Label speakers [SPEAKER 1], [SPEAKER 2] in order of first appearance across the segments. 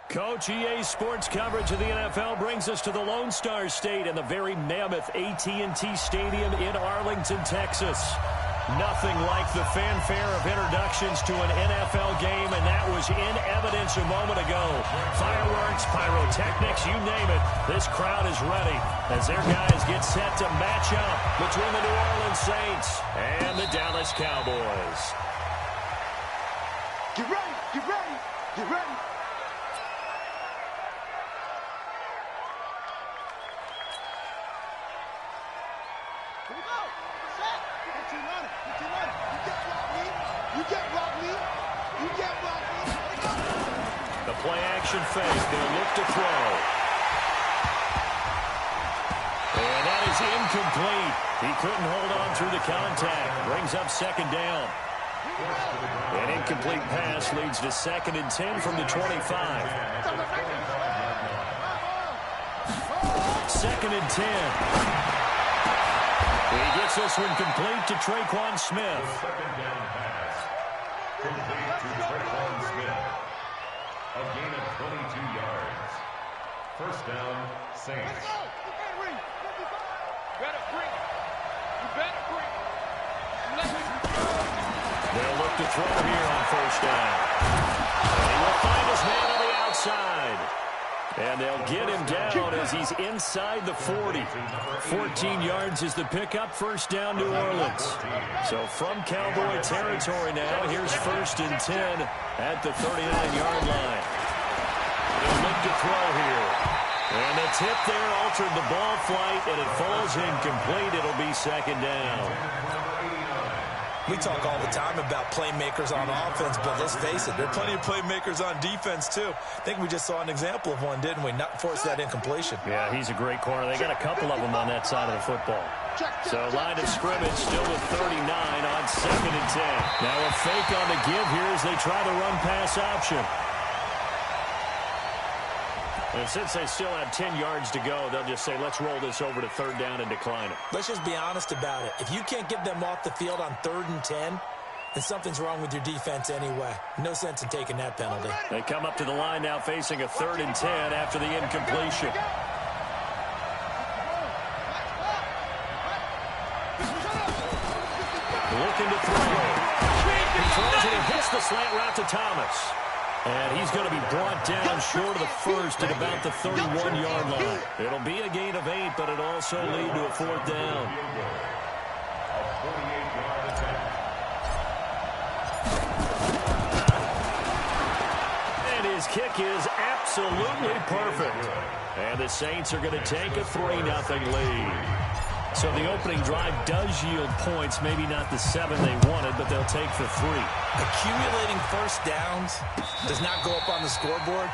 [SPEAKER 1] Coach, EA Sports coverage of the NFL brings us to the Lone Star State and the very mammoth AT&T Stadium in Arlington, Texas. Nothing like the fanfare of introductions to an NFL game, and that was in evidence a moment ago. Fireworks, pyrotechnics, you name it. This crowd is ready as their guys get set to match up between the New Orleans Saints and the Dallas Cowboys.
[SPEAKER 2] Get ready, get ready, get ready.
[SPEAKER 1] Play-action fake. They'll look to throw. And that is incomplete. He couldn't hold on through the contact. Brings up second down. An incomplete pass leads to 2nd and 10 from the 25. 2nd and 10. He gets this one complete to Traquan Smith.
[SPEAKER 3] Complete to Traquan Smith. A gain of 22 yards. First down, Saints.
[SPEAKER 1] They'll look to throw here on first down. And he will find his man on the outside. And they'll get him down as he's inside the 40. 14 yards is the pickup. First down, New Orleans. So from Cowboy territory now, here's 1st and 10 at the 39-yard line. They'll look to throw here. And the tip there altered the ball flight, and it falls incomplete. It'll be 2nd down.
[SPEAKER 4] We talk all the time about playmakers on offense, but let's face it, there are plenty of playmakers on defense, too. I think we just saw an example of one, didn't we? Not force that incompletion.
[SPEAKER 1] Yeah, he's a great corner. They got a couple of them on that side of the football. So line of scrimmage still with 39 on 2nd and 10. Now a fake on the give here as they try the run-pass option. And since they still have 10 yards to go, they'll just say, let's roll this over to 3rd down and decline it.
[SPEAKER 4] Let's just be honest about it. If you can't get them off the field on 3rd and 10, then something's wrong with your defense anyway. No sense in taking that penalty.
[SPEAKER 1] They come up to the line now facing a 3rd and 10 after the incompletion. Looking to throw. He throws it and hits the slant route to Thomas. And he's going to be brought down short of the first at about the 31-yard line. It'll be a gain of 8, but it'll also lead to a 4th down. And his kick is absolutely perfect. And the Saints are going to take a 3-0 lead. So the opening drive does yield points, maybe not the 7 they wanted, but they'll take the 3.
[SPEAKER 4] Accumulating first downs does not go up on the scoreboard,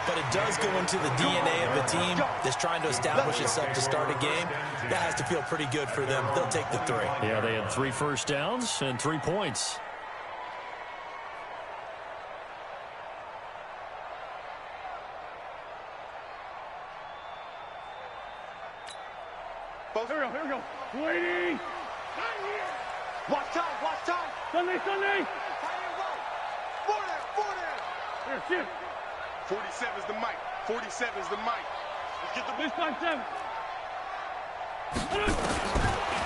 [SPEAKER 4] but it does go into the DNA of a team that's trying to establish itself to start a game. That has to feel pretty good for them. They'll take the 3.
[SPEAKER 1] Yeah, they had 3 first downs and 3 points.
[SPEAKER 5] Here we go. Waiting.
[SPEAKER 2] Watch time.
[SPEAKER 5] Sunday.
[SPEAKER 2] Here,
[SPEAKER 5] shift.
[SPEAKER 2] 47's the mic. 47's the mic.
[SPEAKER 5] Let's get the big time, 7.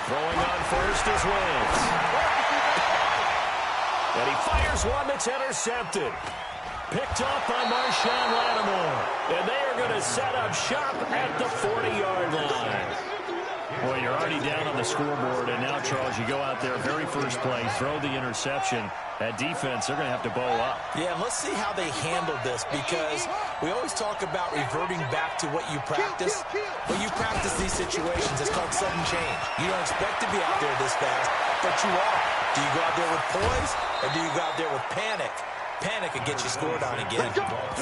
[SPEAKER 1] Throwing on first is Wentz. And he fires one that's intercepted. Picked off by Marshawn Lattimore. And they are going to set up shop at the 40-yard line. Well, you're already down on the scoreboard, and now, Charles, you go out there, very first play, throw the interception. That defense, they're going to have to bow up.
[SPEAKER 4] Yeah, let's see how they handle this, because we always talk about reverting back to what you practice. When you practice these situations, it's called sudden change. You don't expect to be out there this fast, but you are. Do you go out there with poise, or do you go out there with panic? Panic and get you scored on again.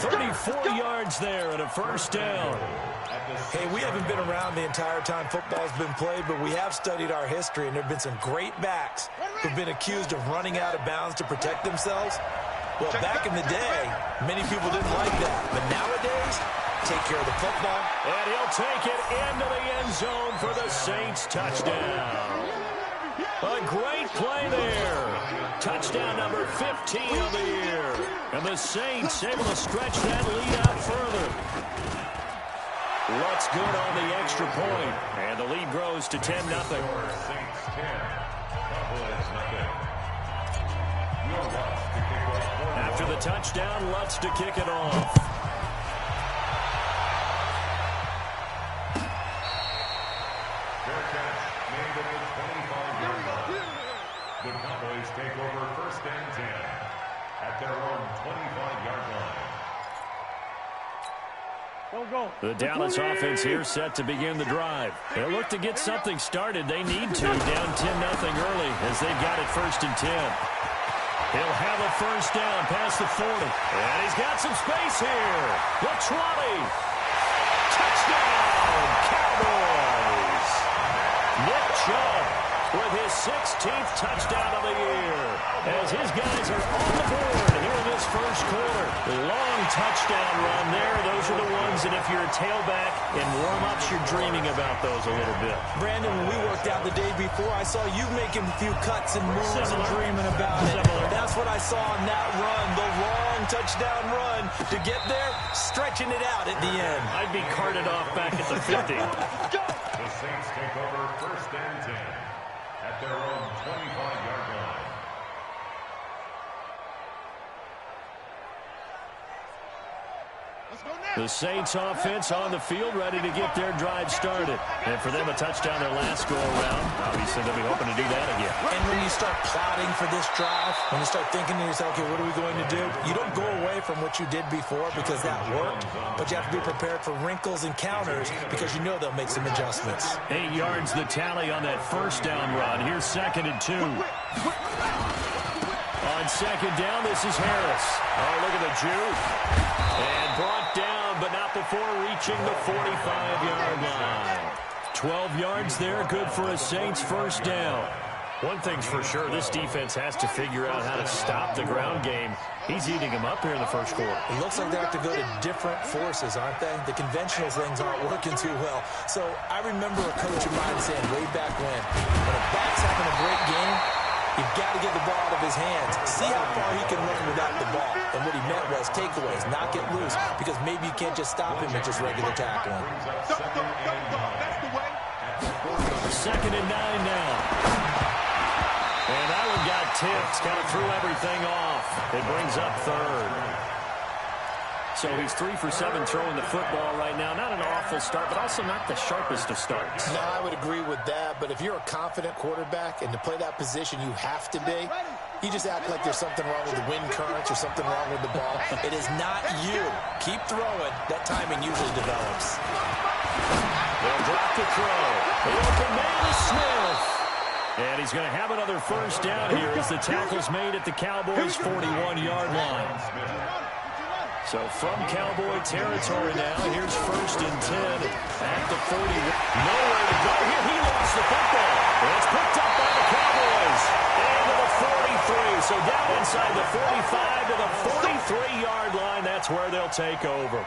[SPEAKER 1] 34 yards there and a first down.
[SPEAKER 4] Hey, we haven't been around the entire time football's been played, but we have studied our history, and there have been some great backs who've been accused of running out of bounds to protect themselves. Well, back in the day, many people didn't like that. But nowadays, take care of the football.
[SPEAKER 1] And he'll take it into the end zone for the Saints touchdown. A great play there. Touchdown number 15 of the year. And the Saints able to stretch that lead out further. Looks good on the extra point. And the lead grows to 10-0. After the touchdown, Lutz to kick it off.
[SPEAKER 3] Fair catch made at the 25-yard line. The Cowboys take over 1st and 10 at their own 25-yard line.
[SPEAKER 1] The Dallas offense here set to begin the drive. They'll look to get something started. They need to, down 10-0 early as they've got it 1st and 10. He'll have a first down past the 40. And he's got some space here. The 20. Touchdown, Cowboys. Nick Chubb with his 16th touchdown of the year as his guys are on the board here in this first quarter. Long touchdown run there. Those are the ones that if you're a tailback in warm-ups, you're dreaming about those a little bit.
[SPEAKER 4] Brandon, when we worked out the day before, I saw you making a few cuts and moves and dreaming about it. That's what I saw on that run, the long touchdown run. To get there, stretching it out at the end.
[SPEAKER 1] I'd be carted off back at the 50.
[SPEAKER 3] The Saints take over 1st and 10 at their own 25-yard line.
[SPEAKER 1] The Saints offense on the field ready to get their drive started. And for them, a touchdown their last go-around. Obviously, they'll be hoping to do that again.
[SPEAKER 4] And when you start plotting for this drive, when you start thinking to yourself, okay, what are we going to do? You don't go away from what you did before because that worked, but you have to be prepared for wrinkles and counters because you know they'll make some adjustments.
[SPEAKER 1] 8 yards the tally on that first down run. Here's 2nd and 2. On 2nd down, this is Harris. Oh, look at the juke. And brought down, but not before reaching the 45-yard line. 12 yards there, good for a Saints first down. One thing's for sure, this defense has to figure out how to stop the ground game. He's eating them up here in the first quarter.
[SPEAKER 4] It looks like they have to go to different forces, aren't they? The conventional things aren't working too well. So I remember a coach of mine saying way back when a back's having a great game, you've got to get the ball out of his hands. See how far he can run without the ball. And what he meant was takeaways, not get loose, because maybe you can't just stop him at just regular tackling.
[SPEAKER 2] That's the way.
[SPEAKER 1] 2nd and 9 now. And that one got tipped, kind of threw everything off. It brings up 3rd. So he's 3 for 7 throwing the football right now. Not an awful start, but also not the sharpest of starts.
[SPEAKER 6] No, I would agree with that. But if you're a confident quarterback and to play that position you have to be, you just act like there's something wrong with the wind currents or something wrong with the ball.
[SPEAKER 4] It is not you. Keep throwing. That timing usually develops.
[SPEAKER 1] They'll drop the throw. The open man is Smith. And he's going to have another first down here as the tackle's made at the Cowboys' 41-yard line. So from Cowboy territory now, here's 1st and 10 at the 40. Nowhere to go here. He lost the football. And it's picked up by the Cowboys. Into the 43. So down inside the 45 to the 43-yard line. That's where they'll take over.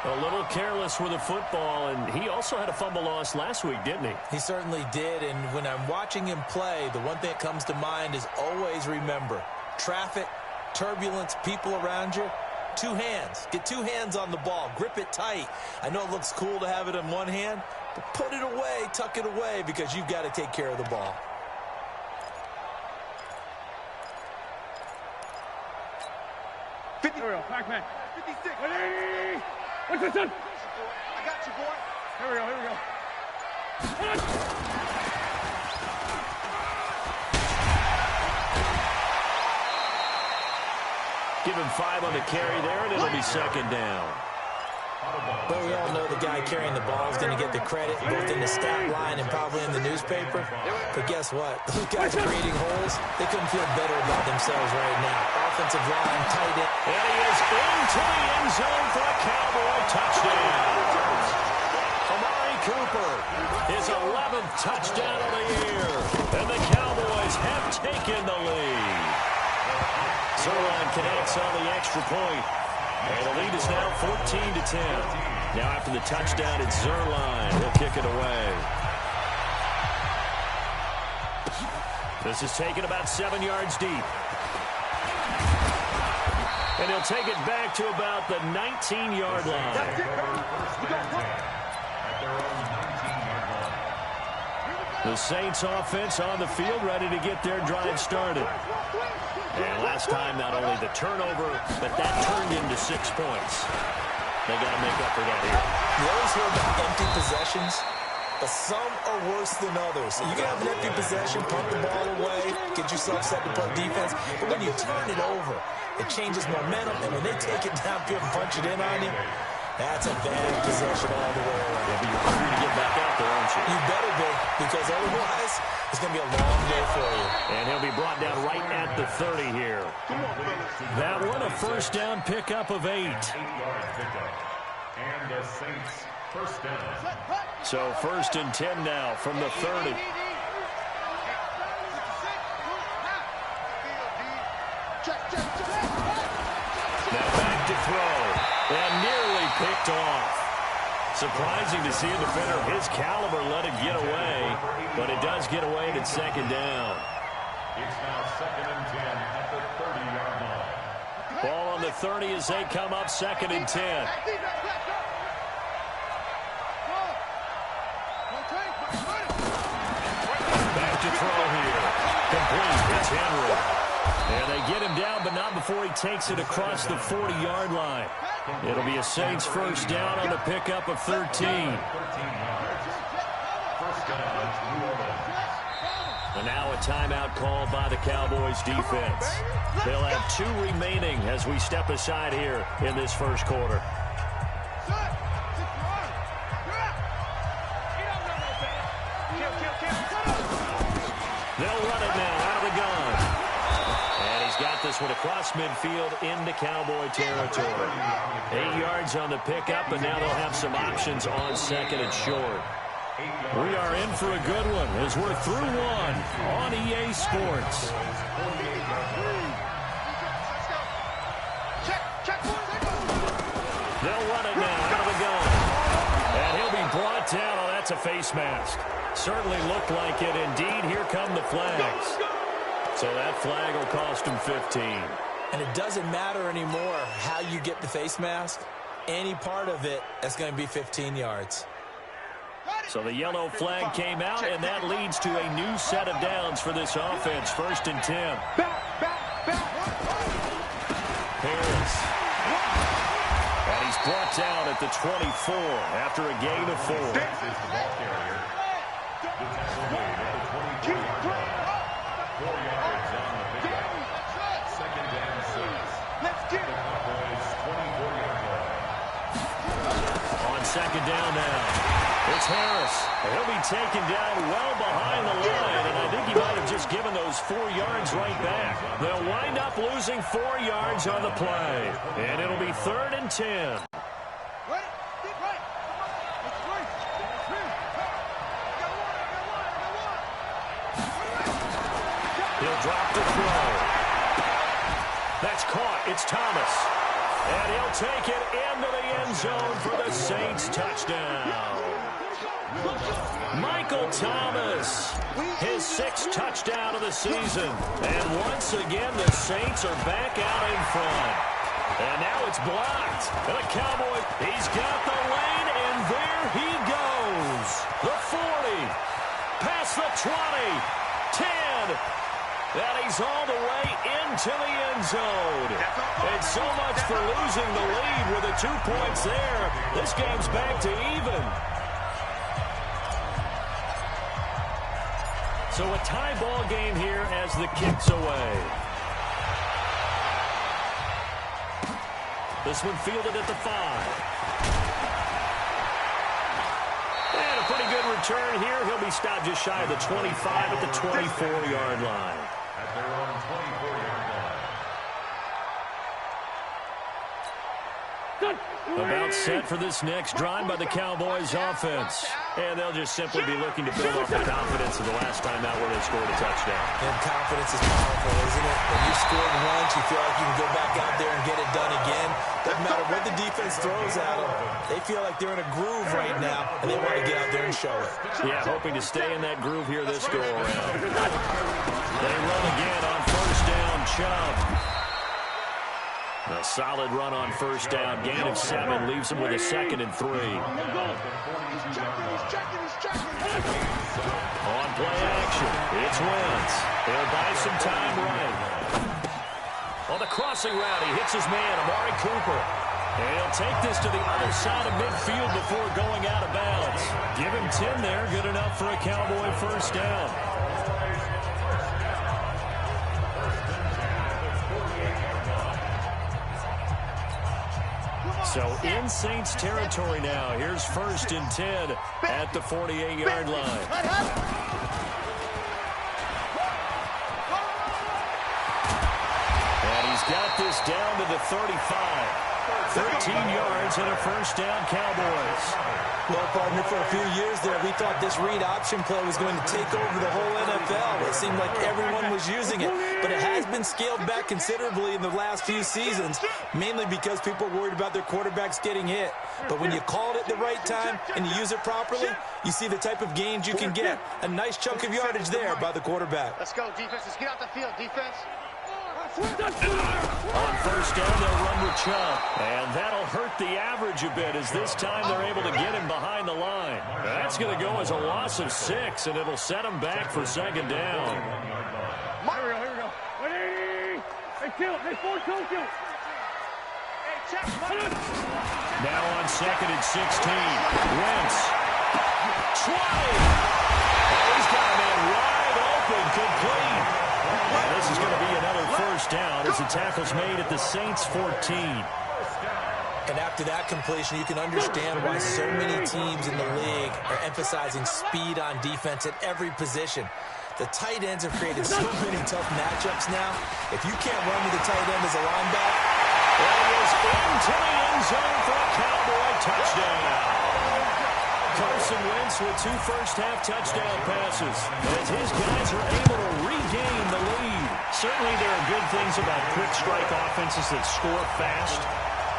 [SPEAKER 1] A little careless with the football, and he also had a fumble loss last week, didn't he?
[SPEAKER 4] He certainly did, and when I'm watching him play, the one thing that comes to mind is always remember, traffic, turbulence, people around you, 2 hands. Get 2 hands on the ball. Grip it tight. I know it looks cool to have it in one hand, but put it away, tuck it away, because you've got to take care of the ball.
[SPEAKER 5] Here we go, Pac-Man.
[SPEAKER 2] 56.
[SPEAKER 5] Ready? What's this one?
[SPEAKER 2] I got you, boy.
[SPEAKER 5] Here we go, here we go.
[SPEAKER 1] Give him 5 on the carry there, and it'll be 2nd down.
[SPEAKER 4] But we all know the guy carrying the ball is going to get the credit, both in the stat line and probably in the newspaper. But guess what? Those guys creating holes, they couldn't feel better about themselves right now. Offensive line, tight end.
[SPEAKER 1] And he is into the end zone for a Cowboy touchdown. Amari Cooper, his 11th touchdown of the year. And the Cowboys have taken the lead. Zerline connects on the extra point. And the lead is now 14-10. Now after the touchdown, it's Zerline. He'll kick it away. This is taken about 7 yards deep. And he'll take it back to about the 19-yard line. The Saints offense on the field, ready to get their drive started. And last time, not only the turnover, but that turned into 6 points. They got to make up for that here.
[SPEAKER 4] You always hear about empty possessions, but some are worse than others. You can have an empty possession, punt the ball away, get yourself set to play defense, but when you turn it over, it changes momentum, and when they take it downfield and punch it in on you, that's a bad possession all the way around.
[SPEAKER 1] Yeah, but you're free to get back out there, aren't you?
[SPEAKER 4] You better be, because otherwise, it's going to be a long day for you.
[SPEAKER 1] And he'll be brought down right at the 30 here. That one, a first down pickup of 8.
[SPEAKER 3] 8-yard pickup. And the Saints first down.
[SPEAKER 1] So 1st and 10 now from the 30. Now back to throw. And nearly picked off. Surprising to see a defender of his caliber let it get away. But it does get away at 2nd down.
[SPEAKER 3] It's now 2nd and 10 at the 30-yard line.
[SPEAKER 1] Ball on the 30 as they come up 2nd and 10. Back to throw here. Complete. It's Henry. And they get him down, but not before he takes it across the 40-yard line. It'll be a Saints first down on the pickup of 13.
[SPEAKER 3] 13 yards. First down, New Orleans.
[SPEAKER 1] And now a timeout called by the Cowboys defense. They'll have 2 remaining as we step aside here in this first quarter. They'll run it now out of the gun. And he's got this one across midfield into Cowboy territory. 8 yards on the pickup, and now they'll have some options on 2nd and short. We are in for a good one as we're through one on EA Sports. They'll run it now out of the gun. And he'll be brought down. Oh, that's a face mask. Certainly looked like it. Indeed, here come the flags. So that flag will cost him 15.
[SPEAKER 4] And it doesn't matter anymore how you get the face mask. Any part of it, that's going to be 15 yards.
[SPEAKER 1] So the yellow flag came out, and that leads to a new set of downs for this offense. 1st and 10. Harris. And he's brought down at the 24 after a gain of 4.
[SPEAKER 3] This is the ball carrier. The tackle made at the 24-yard line. 4 yards on the pickup. 2nd and 6.
[SPEAKER 2] Let's get
[SPEAKER 3] The Cowboys' 24-yard line.
[SPEAKER 1] On 2nd down now. It's Harris. He'll be taken down well behind the line, and I think he might have just given those 4 yards right back. They'll wind up losing 4 yards on the play, and it'll be 3rd and 10. He'll drop the throw. That's caught. It's Thomas. And he'll take it into the end zone for the Saints touchdown. Michael Thomas, his 6th touchdown of the season. And once again, the Saints are back out in front. And now it's blocked. And the Cowboy, he's got the lane, and there he goes. The 40, past the 20, 10, and he's all the way into the end zone. And so much for losing the lead with the 2 points there. This game's back to even. So a tie ball game here as the kick's away. This one fielded at the 5. And a pretty good return here. He'll be stopped just shy of the 25 at the 24-yard line.
[SPEAKER 3] At their own 24-yard line.
[SPEAKER 1] About set for this next drive by the Cowboys offense. And they'll just simply be looking to build off the confidence of the last time out where they scored a touchdown.
[SPEAKER 4] And confidence is powerful, isn't it? When you scored once, you feel like you can go back out there and get it done again. That matter what the defense throws at them, they feel like they're in a groove right now, and they want to get out there and show it.
[SPEAKER 1] Yeah, hoping to stay in that groove here this go-around. They run again on first down, Chubb. A solid run on first down. Gain of 7 leaves him with a 2nd and 3. On play action, it's Wentz. They'll buy some time right. On the crossing route, he hits his man, Amari Cooper. And he'll take this to the other side of midfield before going out of bounds. Give him 10 there, good enough for a Cowboy first down. So in Saints territory now. Here's 1st and 10 at the 48-yard line. And he's got this down to the 35. 13 yards and a first down, Cowboys.
[SPEAKER 4] Well, partner, for a few years there, we thought this read option play was going to take over the whole NFL. It seemed like everyone was using it, but it has been scaled back considerably in the last few seasons, mainly because people are worried about their quarterbacks getting hit. But when you call it at the right time and you use it properly, you see the type of gains you can get. A nice chunk of yardage there by the quarterback.
[SPEAKER 2] Let's go, defense. Let's get out the field, defense.
[SPEAKER 1] On first down, they'll run with Chubb. And that'll hurt the average a bit as this time they're able to get him behind the line. That's going to go as a loss of 6, and it'll set him back for 2nd down.
[SPEAKER 5] Here we go. Hey, kill. Hey, Ford, kill.
[SPEAKER 2] Hey, check.
[SPEAKER 1] Now on 2nd and 16. Wentz. 20. Oh, he's got a man wide open, complete. Now this is going to be another first down as the tackle's made at the Saints 14.
[SPEAKER 4] And after that completion, you can understand why so many teams in the league are emphasizing speed on defense at every position. The tight ends have created so many tough matchups now. If you can't run with the tight end as a linebacker,
[SPEAKER 1] well, he is into the end zone for a Cowboy touchdown. Carson Wentz with 2 first-half touchdown passes as his guys are able to regain the lead. Certainly there are good things about quick-strike offenses that score fast,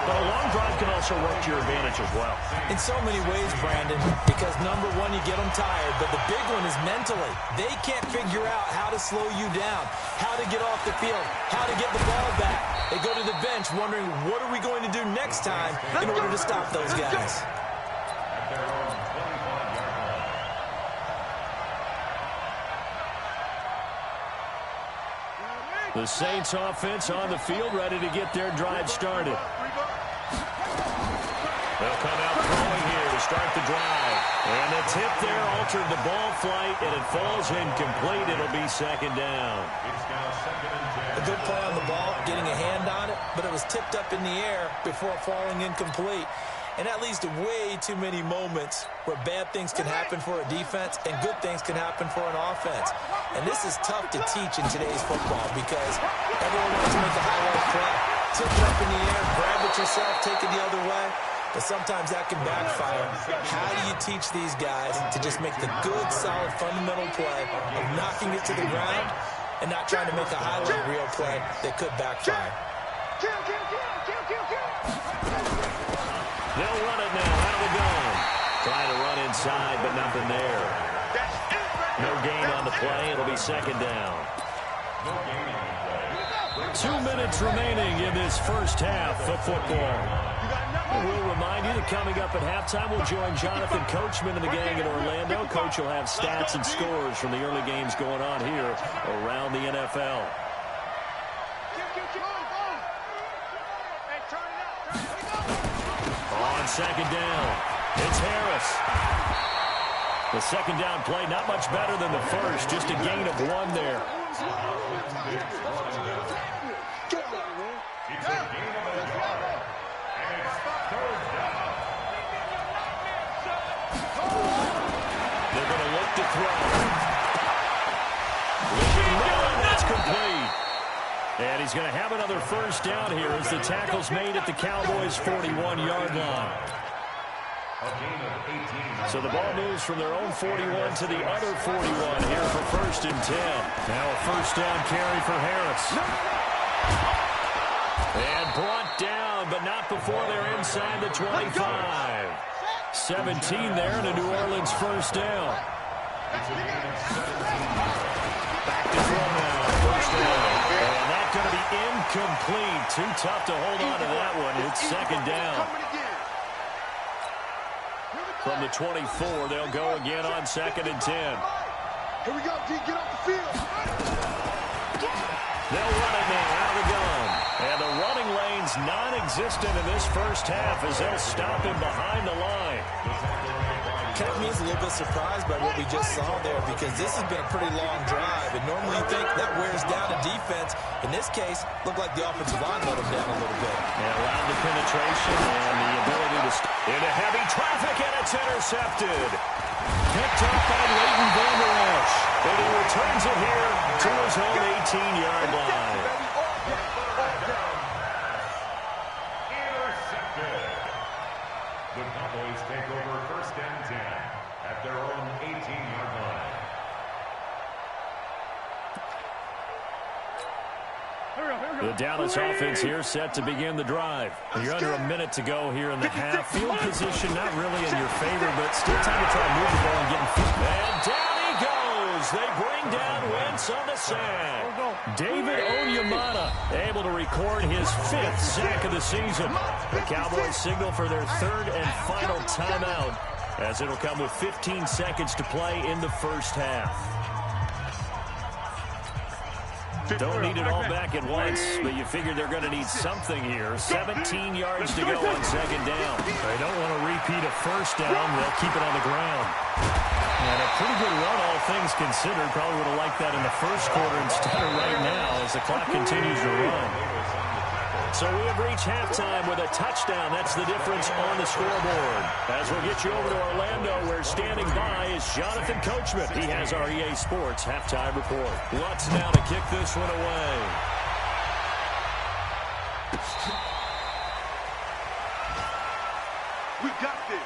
[SPEAKER 1] but a long drive can also work to your advantage as well.
[SPEAKER 4] In so many ways, Brandon, because number one, you get them tired, but the big one is mentally. They can't figure out how to slow you down, how to get off the field, how to get the ball back. They go to the bench wondering, what are we going to do next time in order to stop those guys?
[SPEAKER 1] The Saints offense on the field, ready to get their drive started. They'll come out throwing here to start the drive. And the tip there altered the ball flight, and it falls incomplete. It'll be 2nd down.
[SPEAKER 4] A good play on the ball, getting a hand on it, but it was tipped up in the air before falling incomplete. And that leads to way too many moments where bad things can happen for a defense and good things can happen for an offense. And this is tough to teach in today's football because everyone wants to make a highlight play. Tip it up in the air, grab it yourself, take it the other way. But sometimes that can backfire. How do you teach these guys to just make the good, solid, fundamental play of knocking it to the ground and not trying to make a highlight reel play that could backfire?
[SPEAKER 1] They'll run it now out of the gun. Trying to run inside, but nothing there. No gain on the play. It'll be 2nd down. 2 minutes remaining in this first half of football. And we'll remind you that coming up at halftime, we'll join Jonathan Coachman and the gang in Orlando. Coach will have stats and scores from the early games going on here around the NFL. On 2nd down, it's Harris. The 2nd down play, not much better than the first, just a gain of 1 there. They're going to look to throw. Looking middle, and that's complete. And he's going to have another first down here as the tackle's made at the Cowboys' 41-yard line. So the ball moves from their own 41 to the other 41 here for 1st and 10. Now a first down carry for Harris. And brought down down, but not before they're inside the 25. 17 there and a New Orleans first down. Back to throw now. First down. And that's going to be incomplete. Too tough to hold on to that one. It's second down. From the 24, they'll go again on 2nd and 10.
[SPEAKER 5] Here we go, D. Get off the field.
[SPEAKER 1] They'll run it now out of the gun. And the running lane's non-existent in this first half as they'll stop him behind the line.
[SPEAKER 4] Kept me a little bit surprised by what we just saw there because this has been a pretty long drive, and normally you think that wears down a defense. In this case, looked like the offensive line let him down a little bit.
[SPEAKER 1] And around the penetration and the ability to into heavy traffic, and it's intercepted. Picked up by Leighton Vander Esch, and he returns it here to his own 18-yard line.
[SPEAKER 3] The Cowboys take over 1st and 10 at their own 18-yard line.
[SPEAKER 1] The Dallas offense here set to begin the drive. You're under a minute to go here in the half. Field position not really in your favor, but still time to try to move the ball and get in field. And down he goes. They bring down Wentz on the sack. David Onyemata able to record his 5th sack of the season. The Cowboys signal for their 3rd and final timeout as it'll come with 15 seconds to play in the first half. Don't need it all back at once, but you figure they're going to need something here. 17 yards to go on 2nd down. They don't want to repeat a first down. They'll keep it on the ground. And a pretty good run, all things considered. Probably would have liked that in the first quarter instead of right now as the clock continues to run. So we have reached halftime with a touchdown. That's the difference on the scoreboard. As we'll get you over to Orlando, where standing by is Jonathan Coachman. He has our EA Sports halftime report. Lutz now to kick this one away.
[SPEAKER 5] We got this.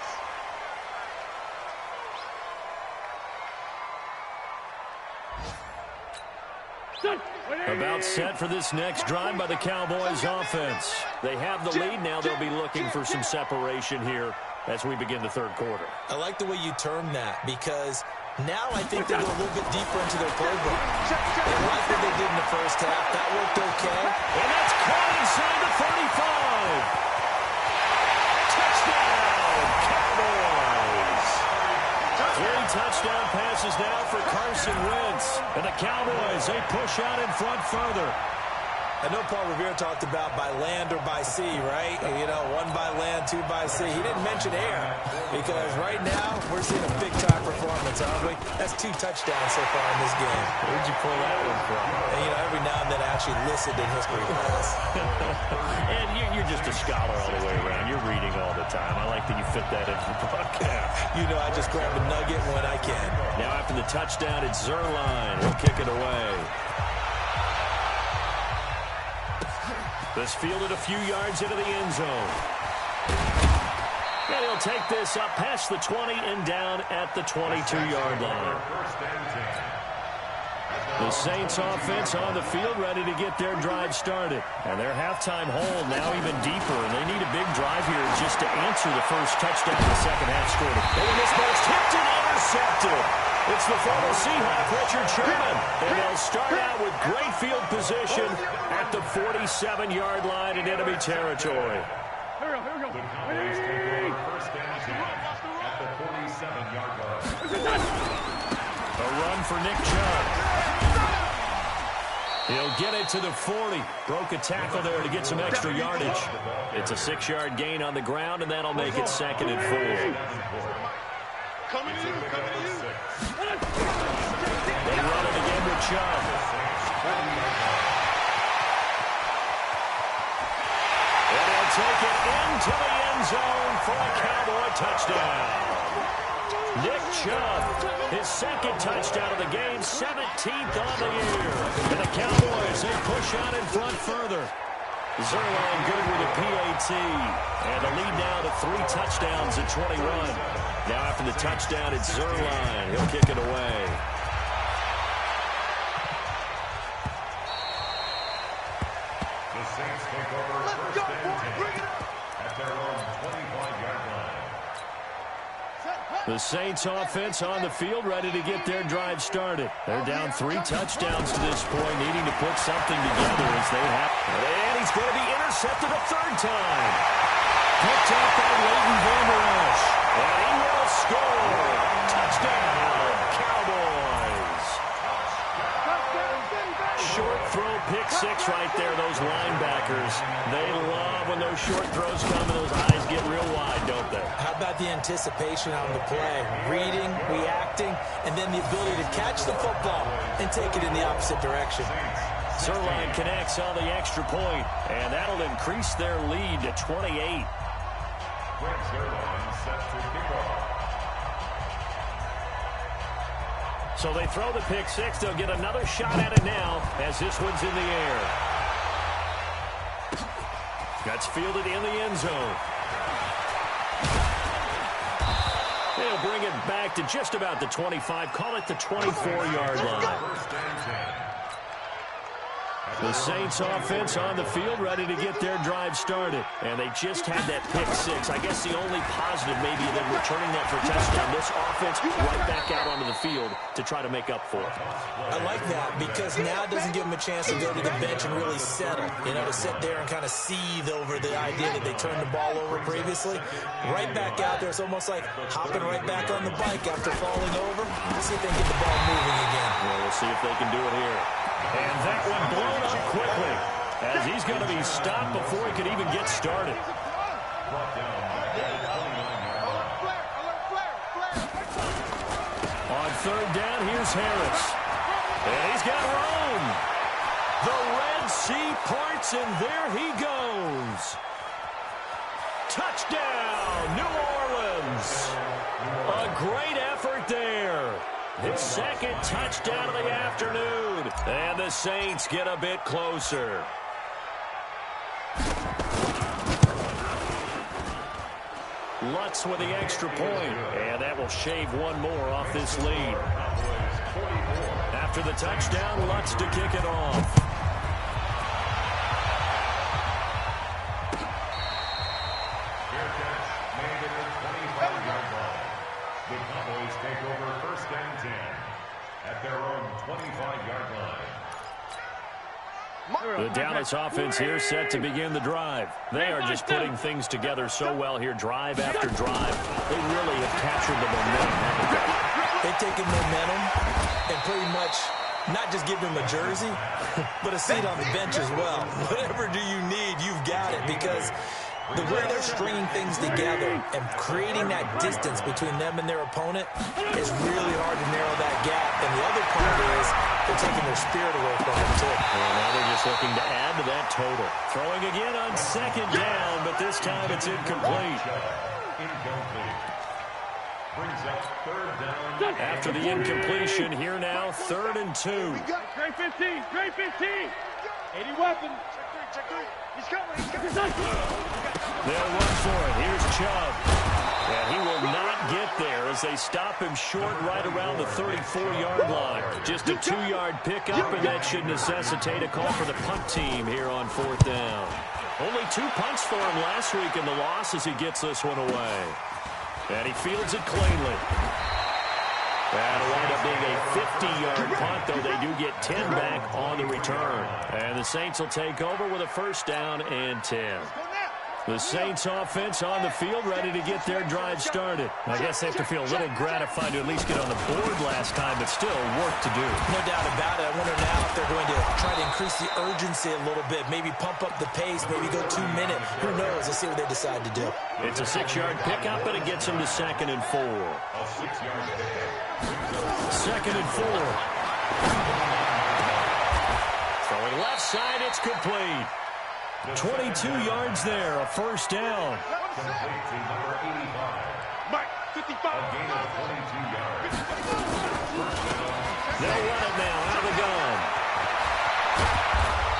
[SPEAKER 1] About set for this next drive by the Cowboys offense. They have the lead. Now they'll be looking for some separation here as we begin the 3rd quarter.
[SPEAKER 4] I like the way you term that because now I think they go a little bit deeper into their playbook. They like what they did in the first half. That worked okay.
[SPEAKER 1] And that's caught inside the 35. Touchdown, Cowboys. 3 touchdown passes now for Carson Wentz. And the Cowboys, they push out in front further.
[SPEAKER 4] I know Paul Revere talked about by land or by sea, right? You know, 1 by land, 2 by sea. He didn't mention air because right now we're seeing a big-time performance, aren't we? That's 2 touchdowns so far in this game.
[SPEAKER 1] Where'd you pull that one from?
[SPEAKER 4] And, you know, every now and then I actually listened in history class.
[SPEAKER 1] And you're just a scholar all the way around. You're reading all the time. I like that you fit that into the broadcast.
[SPEAKER 4] You know, I just grab a nugget when I can.
[SPEAKER 1] Now after the touchdown, it's Zerline. He'll kick it away. This fielded a few yards into the end zone. And he'll take this up past the 20 and down at the 22-yard line. The Saints offense on the field ready to get their drive started. And their halftime hold now even deeper. And they need a big drive here just to answer the first touchdown the second half scored. And when this ball's tipped and intercepted. It's the former Seahawk, Richard Sherman. And they'll start out with great field position at the 47-yard line in enemy territory.
[SPEAKER 5] Here we go.
[SPEAKER 3] The Cowboys take over 1st and 10 at the 47-yard line.
[SPEAKER 1] A run for Nick Chubb. He'll get it to the 40. Broke a tackle there to get some extra yardage. It's a 6-yard gain on the ground, and that'll make it 2nd and 4.
[SPEAKER 5] Coming to you.
[SPEAKER 1] They run it again with Chubb. And he'll take it into the end zone for a Cowboy touchdown. Nick Chubb, his 2nd touchdown of the game, 17th on the year. And the Cowboys, they push out in front further. Zerline good with a PAT. And the lead now to 3 touchdowns at 21. Now after the touchdown, it's Zerline. He'll kick it away.
[SPEAKER 3] The Saints take over 1st and 10
[SPEAKER 1] The Saints offense on the field, ready to get their drive started. They're down 3 touchdowns to this point, needing to put something together as they have. And he's going to be intercepted a 3rd time. Picked up by Leighton Vander Esch. And he will score. Touchdown, Cowboys. Short throw, pick 6 right there, those linebackers. They love when those short throws come and those eyes get real wide, don't they?
[SPEAKER 4] How about the anticipation on the play? Reading, reacting, and then the ability to catch the football and take it in the opposite direction.
[SPEAKER 1] Zerline connects on the extra point, and that'll increase their lead to 28.
[SPEAKER 3] Greg Zerline set to kick off.
[SPEAKER 1] So they throw the pick 6. They'll get another shot at it now as this one's in the air. That's fielded in the end zone. They'll bring it back to just about the 25. Call it the 24-yard line. The Saints offense on the field, ready to get their drive started. And they just had that pick 6. I guess the only positive maybe than returning that for touchdown. This offense right back out onto the field to try to make up for it.
[SPEAKER 4] I like that because now it doesn't give them a chance to go to the bench and really settle. You know, to sit there and kind of seethe over the idea that they turned the ball over previously. Right back out there, it's almost like hopping right back on the bike after falling over. Let's see if they can get the ball moving again.
[SPEAKER 1] Well, we'll see if they can do it here. And that one blown up quickly as he's going to be stopped before he could even get started. On 3rd down, here's Harris. And he's got room. The Red Sea parts, and there he goes. Touchdown, New Orleans. A great effort there. His 2nd touchdown of the afternoon. And the Saints get a bit closer. Lutz with the extra point. And that will shave one more off this lead. After the touchdown, Lutz to kick it off.
[SPEAKER 3] Fair catch made at the 25-yard line. The Cowboys take over 1st and 10 at their own 25-yard line.
[SPEAKER 1] The Dallas offense here set to begin the drive. They are just putting things together so well here, drive after drive. They really have captured the momentum, haven't they?
[SPEAKER 4] They've taken momentum and pretty much not just give them a jersey, but a seat on the bench as well. Whatever do you need, you've got it, because the way they're stringing things together and creating that distance between them and their opponent is really hard to narrow that gap. And the other part is they're taking their spirit away from them, too.
[SPEAKER 1] Well, now they're just looking to add to that total. Throwing again on 2nd down, but this time it's incomplete.
[SPEAKER 3] Incomplete. Brings up 3rd down.
[SPEAKER 1] After the incompletion, here now, 3rd and 2.
[SPEAKER 5] Great 15, great 15. 80 weapons.
[SPEAKER 2] Check 3. He's coming. He's coming.
[SPEAKER 1] They'll run for it. Here's Chubb. And he will not get there as they stop him short right around the 34-yard line. Just a 2-yard pickup, and that should necessitate a call for the punt team here on 4th down. Only 2 punts for him last week in the loss as he gets this one away. And he fields it cleanly. That'll wind up being a 50-yard punt, though they do get 10 back on the return. And the Saints will take over with a 1st down and 10. The Saints offense on the field, ready to get their drive started. I guess they have to feel a little gratified to at least get on the board last time, but still work to do.
[SPEAKER 4] No doubt about it. I wonder now if they're going to try to increase the urgency a little bit, maybe pump up the pace, maybe go 2-minute. Who knows? Let's see what they decide to do.
[SPEAKER 1] It's a 6-yard pickup, and it gets them to 2nd and 4.
[SPEAKER 3] A 6-yard pickup.
[SPEAKER 1] 2nd and 4. Throwing left side, it's complete. 22 yards there, a 1st down.
[SPEAKER 3] Complete to number 85.
[SPEAKER 5] Mike, 55.
[SPEAKER 3] A gain of 22 yards.
[SPEAKER 1] They'll run it now out of the gun.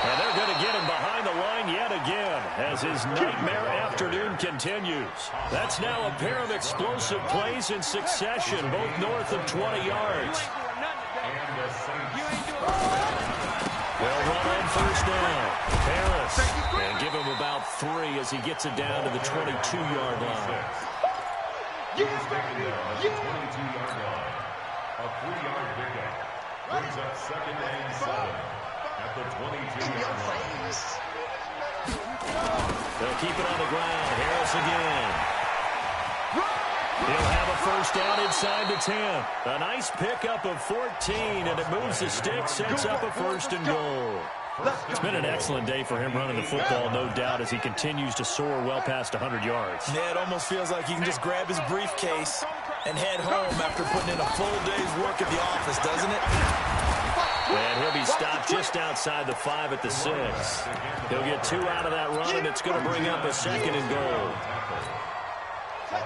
[SPEAKER 1] And they're going to get him behind the line yet again as his nightmare afternoon continues. That's now a pair of explosive plays in succession, both north of 20 yards.
[SPEAKER 3] And the Saints.
[SPEAKER 1] They'll run on 1st down. Harris, and give him about 3 as he gets it down to the 22-yard line.
[SPEAKER 3] He was taken down at the 22-yard line. A 3-yard pickup brings up 2nd and 7 at the 22-yard line.
[SPEAKER 1] They'll keep it on the ground. Harris again. He'll have a first down inside the 10. A nice pickup of 14, and it moves the stick, sets up a 1st and goal. It's been an excellent day for him running the football, no doubt, as he continues to soar well past 100 yards.
[SPEAKER 4] Yeah, it almost feels like he can just grab his briefcase and head home after putting in a full day's work at the office, doesn't it?
[SPEAKER 1] And he'll be stopped just outside the 5 at the 6. He'll get 2 out of that run, and it's going to bring up a 2nd and goal.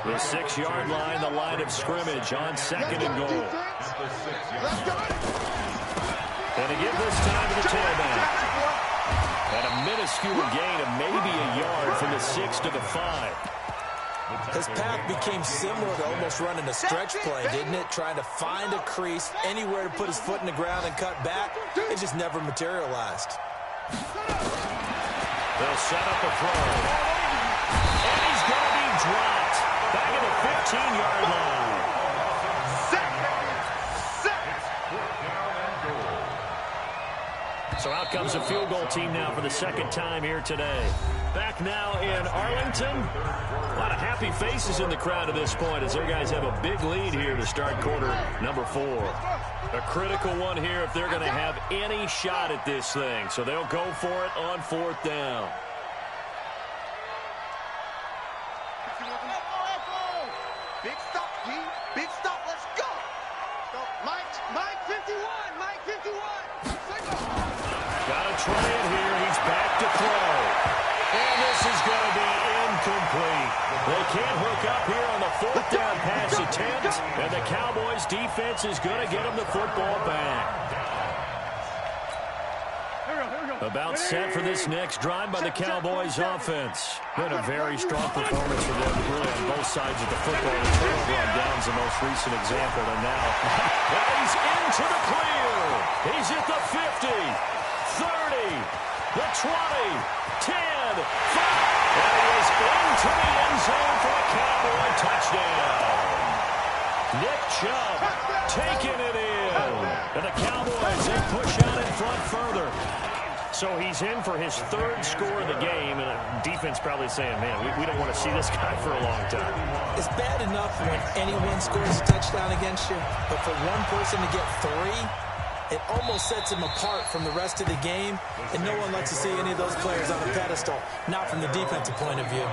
[SPEAKER 1] The 6-yard line, the line of scrimmage on 2nd and goal. And to give this time to the tailback. And a minuscule gain of maybe a yard from the 6 to the 5.
[SPEAKER 4] His path became similar to almost running a stretch play, didn't it? Trying to find a crease, anywhere to put his foot in the ground and cut back. It just never materialized.
[SPEAKER 1] They'll set up a throw. And he's going to be dropped. Back at the 15-yard line. So out comes a field goal team now for the 2nd time here today. Back now in Arlington. A lot of happy faces in the crowd at this point as their guys have a big lead here to start quarter number 4. A critical one here if they're going to have any shot at this thing. So they'll go for it on 4th down.
[SPEAKER 2] Big stop, G. Big stop. Let's go. Mike 51. Mike 51.
[SPEAKER 1] Got to try it here. He's back to throw. And this is going to be incomplete. They can't hook up here on the 4th down pass attempt. And the Cowboys defense is going to get them the football back. About set for this next drive by the Cowboys offense. Been a very strong performance for them, really, on both sides of the football. The turnover on downs the most recent example. And now he's into the clear. He's at the 50, 30, the 20, 10, 5. And he is into the end zone for a Cowboy touchdown. Nick Chubb taking it in. And the Cowboys, they push out in front further. So he's in for his 3rd score of the game, and the defense probably saying, man, we don't want to see this guy for a long time.
[SPEAKER 4] It's bad enough when anyone scores a touchdown against you, but for one person to get 3, it almost sets him apart from the rest of the game, and no one likes to see any of those players on a pedestal, not from the defensive point of view.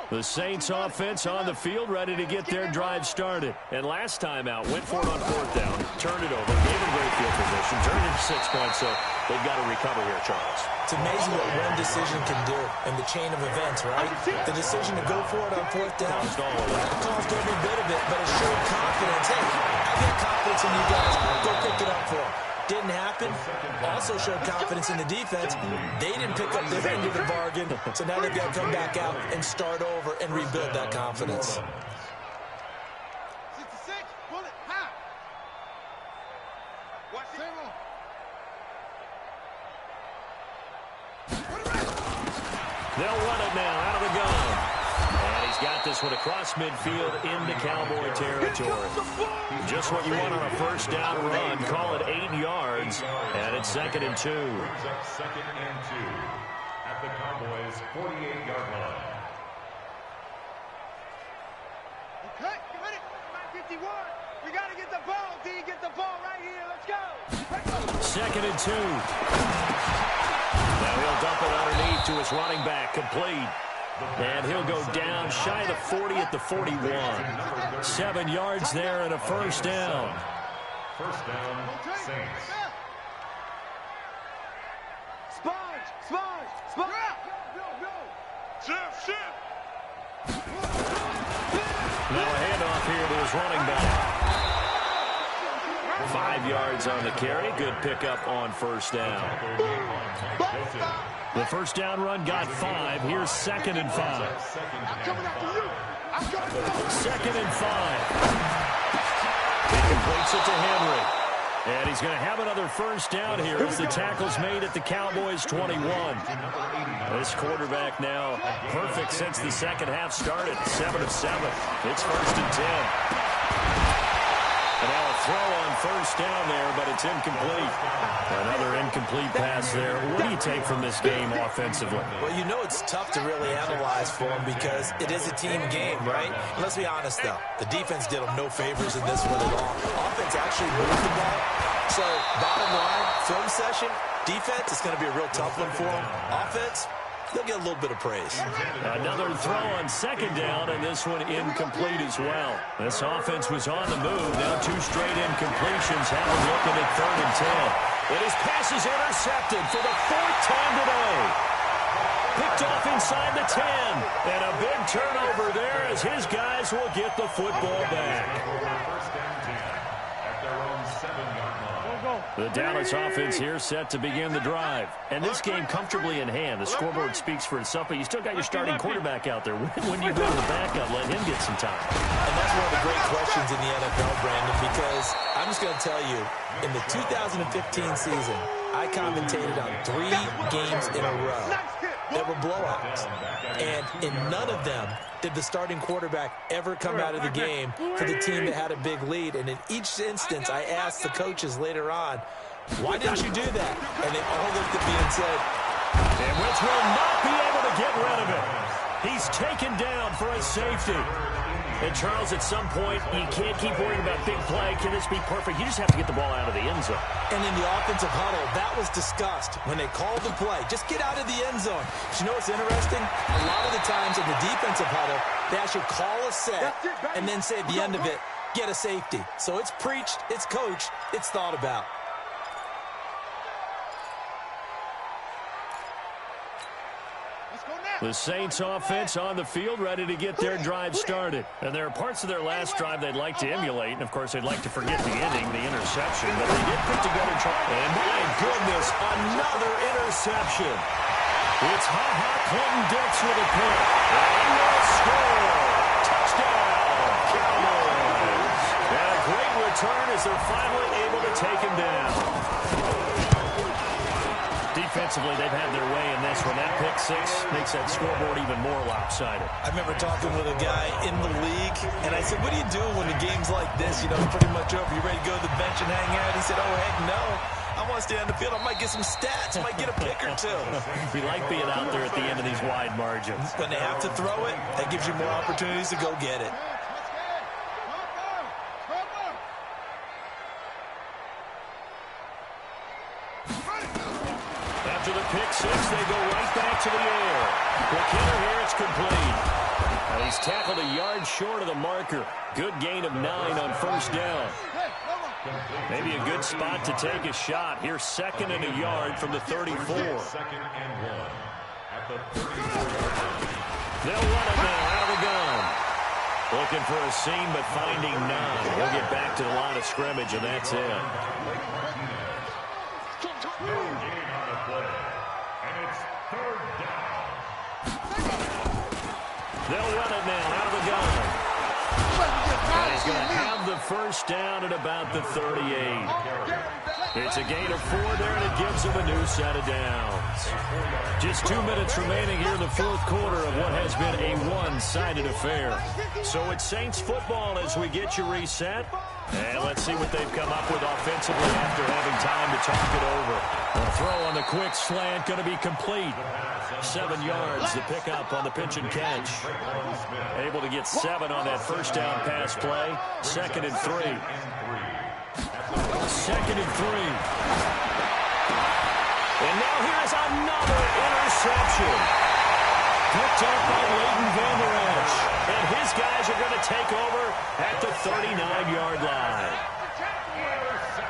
[SPEAKER 1] The Saints offense on the field, ready to get their drive started. And last time out, went for it on 4th down, turned it over, gave him great field position, turned it into 6 points, so they've got to recover here, Charles.
[SPEAKER 4] It's amazing what one decision can do in the chain of events, right? The decision to go for it on 4th down, caused every bit of it, but it showed confidence. Hey, I got confidence in you guys. Go pick it up for them. Didn't happen. Also showed confidence in the defense. They didn't pick up their end of the bargain, so now they've got to come back out and start over and rebuild that confidence.
[SPEAKER 2] 66, bullet, half. Watch it.
[SPEAKER 1] They'll run it now out of the gun. And he's got this one across midfield into Cowboy territory. Just what you want on a 1st down run. Call it 8 yards. And it's 2nd and 2.
[SPEAKER 3] Brings up 2nd and 2 at the Cowboys' 48-yard line.
[SPEAKER 2] Okay, get ready. 51. We got to get the ball, D. Get the ball right here. Let's go.
[SPEAKER 1] 2nd and 2. Now he'll dump it underneath to his running back. Complete. And he'll go down shy of the 40 at the 41. 7 yards there and a 1st down.
[SPEAKER 3] 1st down, Saints.
[SPEAKER 2] Sponge. Shift.
[SPEAKER 1] Now a handoff here to his running back. 5 yards on the carry. Good pickup on 1st down. The 1st down run got 5. Here's 2nd and 5. 2nd and 5. He completes it to Henry. And he's he's going to have another first down here as the tackle's made at the Cowboys' 21. This quarterback now perfect since the second half started. 7 of 7. It's 1st and 10. And now a throw on first down there, but it's incomplete. Another incomplete pass there. What do you take from this game offensively?
[SPEAKER 4] Well, you know it's tough to really analyze for them because it is a team game, right? And let's be honest, though. The defense did them no favors in this one at all. Offense actually moved the ball. So, bottom line, film session, defense is going to be a real tough one for them. Offense, they'll get a little bit of praise.
[SPEAKER 1] Another throw on second down, and this one incomplete as well. This offense was on the move. Now 2 straight incompletions. Have them looking at 3rd and 10. And his pass is intercepted for the 4th time today. Picked off inside the 10. And a big turnover there as his guys will get the football back. The Dallas offense here set to begin the drive. And this game comfortably in hand. The scoreboard speaks for itself, but you still got your starting quarterback out there. When you go to the backup, let him get some time.
[SPEAKER 4] And that's one of the great questions in the NFL, Brandon, because I'm just going to tell you, in the 2015 season, I commentated on 3 games in a row that were blowouts. And in none of them did the starting quarterback ever come out of the game for the team that had a big lead. And in each instance, I asked the coaches later on, why didn't you do that? And they all looked at me and said,
[SPEAKER 1] and Wentz will not be able to get rid of it. He's taken down for a safety. And, Charles, at some point, you can't keep worrying about big play. Can this be perfect? You just have to get the ball out of the end zone.
[SPEAKER 4] And in the offensive huddle, that was discussed when they called the play. Just get out of the end zone. But you know what's interesting? A lot of the times in the defensive huddle, they actually call a set and then say at the end of it, get a safety. So it's preached, it's coached, it's thought about.
[SPEAKER 1] The Saints offense on the field, ready to get their drive started. And there are parts of their last drive they'd like to emulate. And, of course, they'd like to forget the ending, the interception. But they did put together. And, my goodness, another interception. It's Ha-Ha Clinton-Dix with a pick. And he will score. Touchdown, Cowboys. And a great return as they're finally able to take him down. Defensively, they've had their way in this one. That pick 6 makes that scoreboard even more lopsided.
[SPEAKER 4] I remember talking with a guy in the league, and I said, what do you do when the game's like this? You know, it's pretty much over. You ready to go to the bench and hang out? He said, oh, heck no. I want to stay on the field. I might get some stats. I might get a pick or 2.
[SPEAKER 1] We like being out there at the end of these wide margins.
[SPEAKER 4] When they have to throw it, that gives you more opportunities to go get it.
[SPEAKER 1] After the pick 6, they go right back to the air. McKinnon here, it's complete. And he's tackled a yard short of the marker. Good gain of 9 on first down. Maybe a good spot to take a shot. Here's 2nd and a yard from the 34.
[SPEAKER 3] 2nd and 1 at the 34.
[SPEAKER 1] They'll run it now out of the gun. Looking for a seam, but finding none. He'll get back to the line of scrimmage, and that's it.
[SPEAKER 3] No gain on the play, and it's 3rd down.
[SPEAKER 1] They'll run it now out of the gun. And he's going to have the first down at about the 38. It's a gain of 4 there, and it gives him a new set of downs. Just 2 minutes remaining here in the 4th quarter of what has been a one-sided affair. So it's Saints football as we get you reset. And let's see what they've come up with offensively after having time to talk it over. A throw on the quick slant going to be complete. 7 yards, the pickup on the pitch and catch. Able to get 7 on that first down pass play. 2nd and 3. 2nd and 3. And now here's another interception. Picked up by Leighton Vander Esch. And his guys are going to take over at the 39-yard line.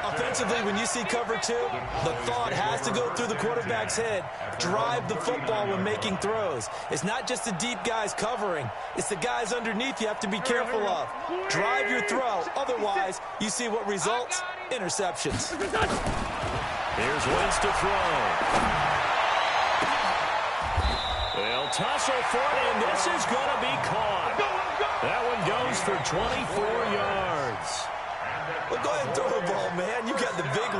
[SPEAKER 4] Offensively, when you see cover 2, the thought has to go through the quarterback's head. Drive the football when making throws. It's not just the deep guys covering. It's the guys underneath you have to be careful of. Drive your throw. Otherwise, you see what results? Interceptions.
[SPEAKER 1] Here's Wentz to throw. They'll tussle for it, and this is going to be caught. That one goes for 24 yards.
[SPEAKER 4] Well, go ahead and throw the ball, man. You got the big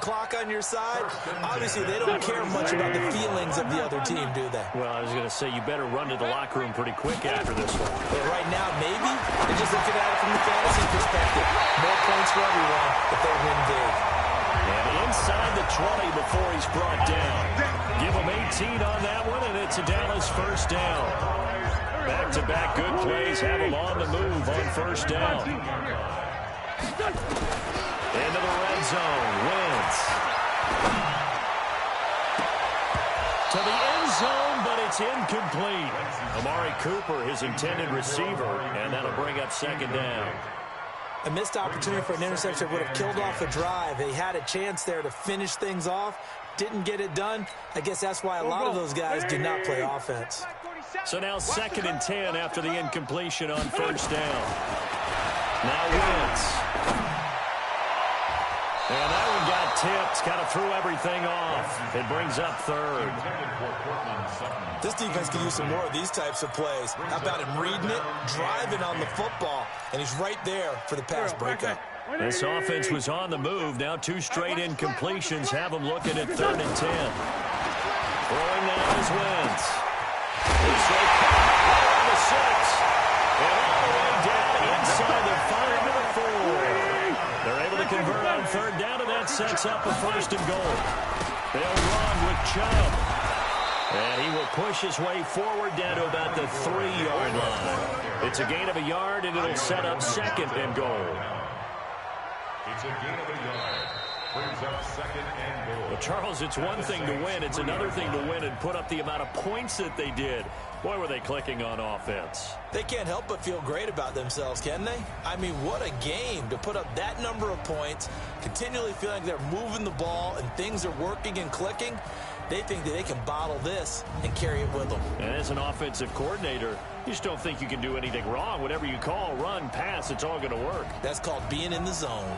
[SPEAKER 4] clock on your side, obviously they don't care much about the feelings of the other team, do they?
[SPEAKER 1] Well, I was going to say you better run to the locker room pretty quick after this one.
[SPEAKER 4] But right now, maybe they're just looking at it from the fantasy perspective. More points for everyone if they win big.
[SPEAKER 1] And inside the 20 before he's brought down. Give him 18 on that one, and it's a Dallas first down. Back-to-back good plays have him on the move on first down. Into the red zone. Wentz. To the end zone, but it's incomplete. Amari Cooper, his intended receiver, and that'll bring up second down.
[SPEAKER 4] A missed opportunity for an interception would have killed off a drive. They had a chance there to finish things off. Didn't get it done. I guess that's why a lot of those guys do not play offense.
[SPEAKER 1] So now 2nd and 10 after the incompletion on first down. Now Wentz. And that one got tipped. Kind of threw everything off. It brings up third.
[SPEAKER 4] This defense can use some more of these types of plays. How about him reading it, driving on the football, and he's right there for the pass breakup.
[SPEAKER 1] This offense was on the move. Now 2 straight incompletions have them looking at 3rd and 10. Throwing now is Wentz. It's right on the 6. And all the way down inside the 5 to the 4. They're able to convert on 3rd down, and that sets up a 1st and goal. They'll run with Chubb. And he will push his way forward down to about the 3-yard line. It's a gain of a yard, and it'll set up 2nd and goal.
[SPEAKER 3] It's a gain of a yard. Brings up 2nd and goal.
[SPEAKER 1] Well, Charles, it's one thing to win. It's another thing to win and put up the amount of points that they did. Boy, were they clicking on offense.
[SPEAKER 4] They can't help but feel great about themselves, can they? I mean, what a game to put up that number of points, continually feeling like they're moving the ball and things are working and clicking. They think that they can bottle this and carry it with them.
[SPEAKER 1] And as an offensive coordinator, you just don't think you can do anything wrong. Whatever you call, run, pass, it's all going to work.
[SPEAKER 4] That's called being in the zone.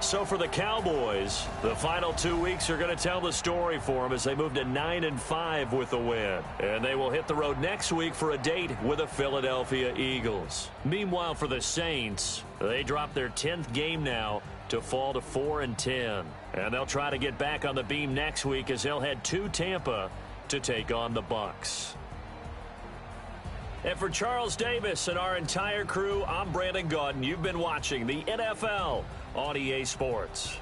[SPEAKER 1] So for the Cowboys, the final 2 weeks are going to tell the story for them as they move to 9-5 with a win. And they will hit the road next week for a date with the Philadelphia Eagles. Meanwhile, for the Saints, they drop their 10th game now to fall to 4-10. And they'll try to get back on the beam next week as they'll head to Tampa to take on the Bucs. And for Charles Davis and our entire crew, I'm Brandon Gaudin. You've been watching the NFL on EA Sports.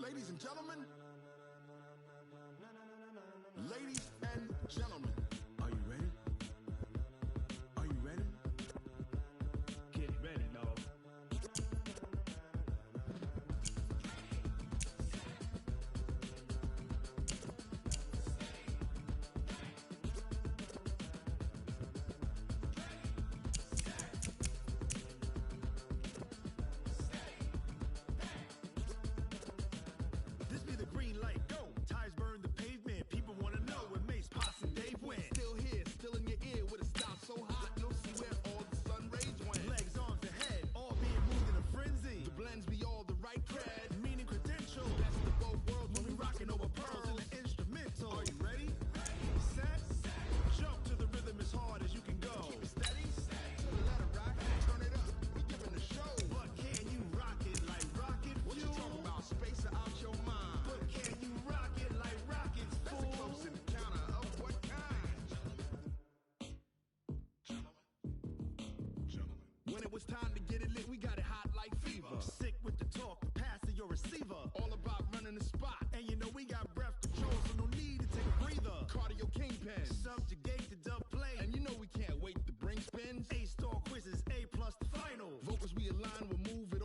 [SPEAKER 7] ladies and gentlemen. Ladies and gentlemen. Are you ready? Are you ready?
[SPEAKER 5] Get ready, dog.
[SPEAKER 8] This be the green light, go. Tires burn the pavement. People want to know where Mace, Potts, and Dave went.
[SPEAKER 7] Still here, still in your ear with a style so hot, you'll see where all the sun rays went.
[SPEAKER 8] Legs, arms, and head, all being moved in a frenzy.
[SPEAKER 7] The blends be all the right cred.
[SPEAKER 8] Meaning credentials.
[SPEAKER 7] Best of both worlds
[SPEAKER 8] When we rocking over pearls in the instrumental.
[SPEAKER 7] Are you ready?
[SPEAKER 8] Set, jump to the rhythm as hard as you can go.
[SPEAKER 7] Keep it steady, to the letter rock, turn it up, we giving the show.
[SPEAKER 8] But can you rock it like rocket
[SPEAKER 7] What you
[SPEAKER 8] fuel?
[SPEAKER 7] talking about, space or out your mind?
[SPEAKER 8] But can you rock it like rockets,
[SPEAKER 7] That's a
[SPEAKER 8] fool?
[SPEAKER 7] close encounter of what kind? Gentlemen.
[SPEAKER 8] When it was time to get it lit, we got it hot like fever. Sick with the talk, pass to your receiver.
[SPEAKER 7] All about running the spot.
[SPEAKER 8] And you know we got breath control, so no need to take a breather.
[SPEAKER 7] Cardio kingpin.
[SPEAKER 8] Subjugate the dub play.
[SPEAKER 7] And you know we can't wait to bring spins.
[SPEAKER 8] A-star quizzes, A+ the final.
[SPEAKER 7] Vocals we align, we're moving